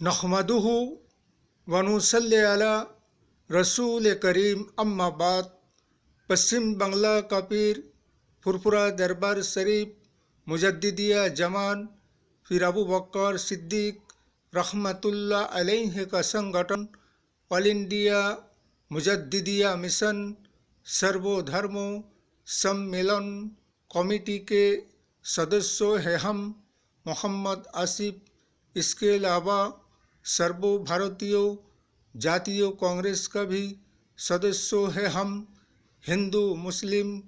नहमदुहु व नुसल्ली अला रसूल करीम अम्मा बाद। पश्चिम बंगला का पीर फुरफुरा दरबार शरीफ मुजद्दिदिया जमान फिर अबू बकर सिद्दीक रहमतुल्लाह अलैहि का संगठन ऑल इंडिया मुजद्दिदिया मिशन सर्वधर्मों सम्मेलन कमेटी के सदस्यों हैं हम मोहम्मद आसिफ। इसके अलावा सर्व भारतीय जातीय कांग्रेस का भी सदस्यों हैं हम। हिंदू मुस्लिम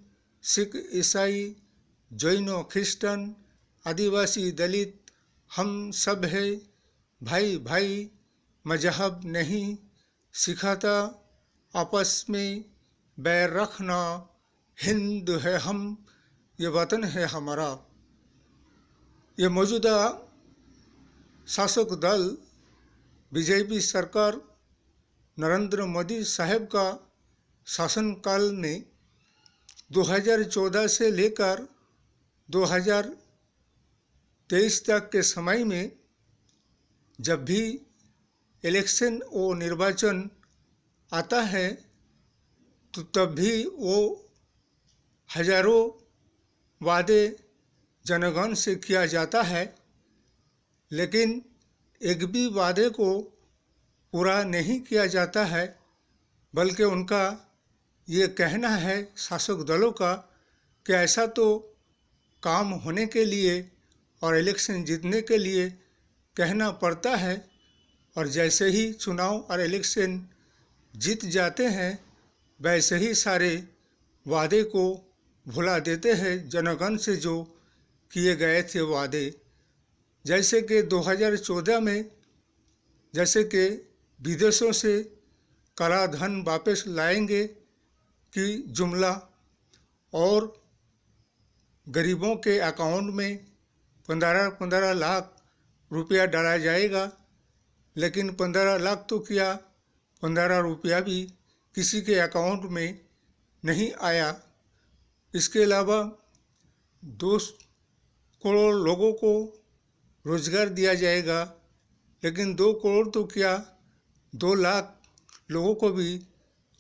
सिख ईसाई जैन ख्रिस्टन आदिवासी दलित हम सब है भाई भाई। मजहब नहीं सिखाता आपस में बैर रखना। हिंद है हम, ये वतन है हमारा। ये मौजूदा शासक दल बीजेपी सरकार नरेंद्र मोदी साहब का शासनकाल में 2014 से लेकर 2023 तक के समय में जब भी इलेक्शन और निर्वाचन आता है तो तब भी वो हजारों वादे जनगण से किया जाता है, लेकिन एक भी वादे को पूरा नहीं किया जाता है। बल्कि उनका ये कहना है शासक दलों का कि ऐसा तो काम होने के लिए और इलेक्शन जीतने के लिए कहना पड़ता है, और जैसे ही चुनाव और इलेक्शन जीत जाते हैं वैसे ही सारे वादे को भुला देते हैं जनगण से जो किए गए थे वादे। जैसे कि 2014 में जैसे कि विदेशों से काला धन वापस लाएंगे कि जुमला, और गरीबों के अकाउंट में 15 लाख रुपया डाला जाएगा, लेकिन 15 लाख तो क्या 15 रुपया भी किसी के अकाउंट में नहीं आया। इसके अलावा 2 करोड़ लोगों को रोजगार दिया जाएगा, लेकिन 2 करोड़ तो क्या 2 लाख लोगों को भी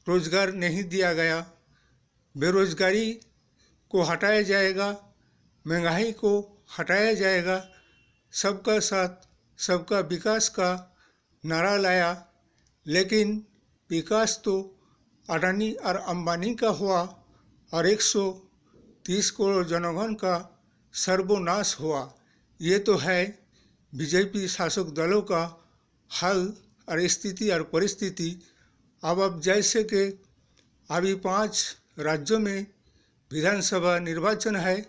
रोजगार नहीं दिया गया। बेरोजगारी को हटाया जाएगा, महंगाई को हटाया जाएगा, सबका साथ सबका विकास का नारा लाया, लेकिन विकास तो अडानी और अंबानी का हुआ और 130 करोड़ जनगण का सर्वनाश हुआ। ये तो है बीजेपी शासक दलों का हाल और स्थिति और परिस्थिति। अब जैसे कि अभी 5 राज्यों में विधानसभा निर्वाचन है,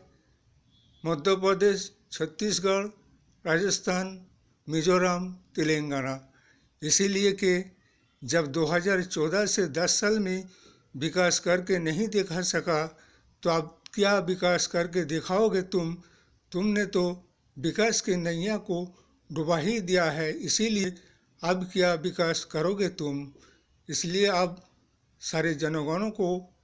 मध्य प्रदेश, छत्तीसगढ़, राजस्थान, मिजोरम, तेलंगाना। इसीलिए कि जब 2014 से 10 साल में विकास करके नहीं दिखा सका तो अब क्या विकास करके दिखाओगे तुमने तो विकास की नैया को डुबा ही दिया है। इसीलिए अब क्या विकास करोगे तुम। इसलिए अब सारे जनगणों को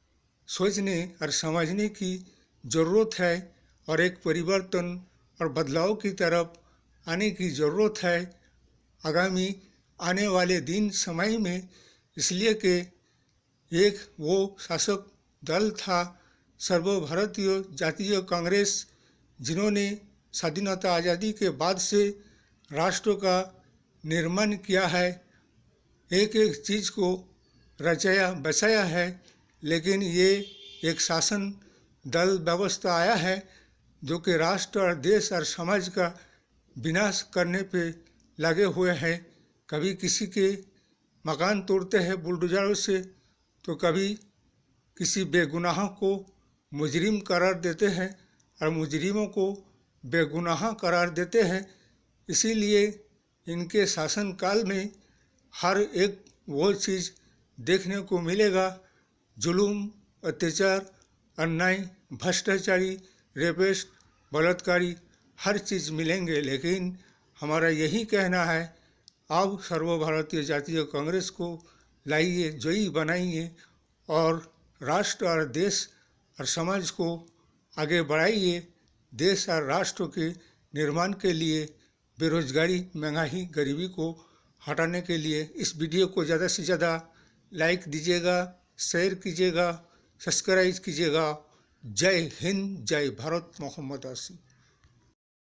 सोचने और समझने की ज़रूरत है और एक परिवर्तन और बदलाव की तरफ आने की ज़रूरत है आगामी आने वाले दिन समय में। इसलिए कि एक वो शासक दल था सर्वभारतीय जातीय कांग्रेस, जिन्होंने स्वाधीनता आज़ादी के बाद से राष्ट्र का निर्माण किया है, एक एक चीज़ को रचाया बसाया है। लेकिन ये एक शासन दल व्यवस्था आया है जो कि राष्ट्र और देश और समाज का विनाश करने पे लगे हुए हैं। कभी किसी के मकान तोड़ते हैं बुलडोजरों से, तो कभी किसी बेगुनाह को मुजरिम करार देते हैं और मुजरिमों को बेगुनाह करार देते हैं। इसीलिए इनके शासनकाल में हर एक वो चीज़ देखने को मिलेगा, जुल्म, अत्याचार, अन्याय, भ्रष्टाचारी, रेपिस्ट, बलात्कारी, हर चीज़ मिलेंगे। लेकिन हमारा यही कहना है, अब सर्वभारतीय जातीय कांग्रेस को लाइए, जयी बनाइए और राष्ट्र और देश और समाज को आगे बढ़ाइए। देश और राष्ट्र के निर्माण के लिए बेरोजगारी, महंगाई, गरीबी को हटाने के लिए इस वीडियो को ज़्यादा से ज़्यादा लाइक दीजिएगा, शेयर कीजिएगा, सब्सक्राइब कीजिएगा। जय हिंद, जय भारत। मोहम्मद आसिफ।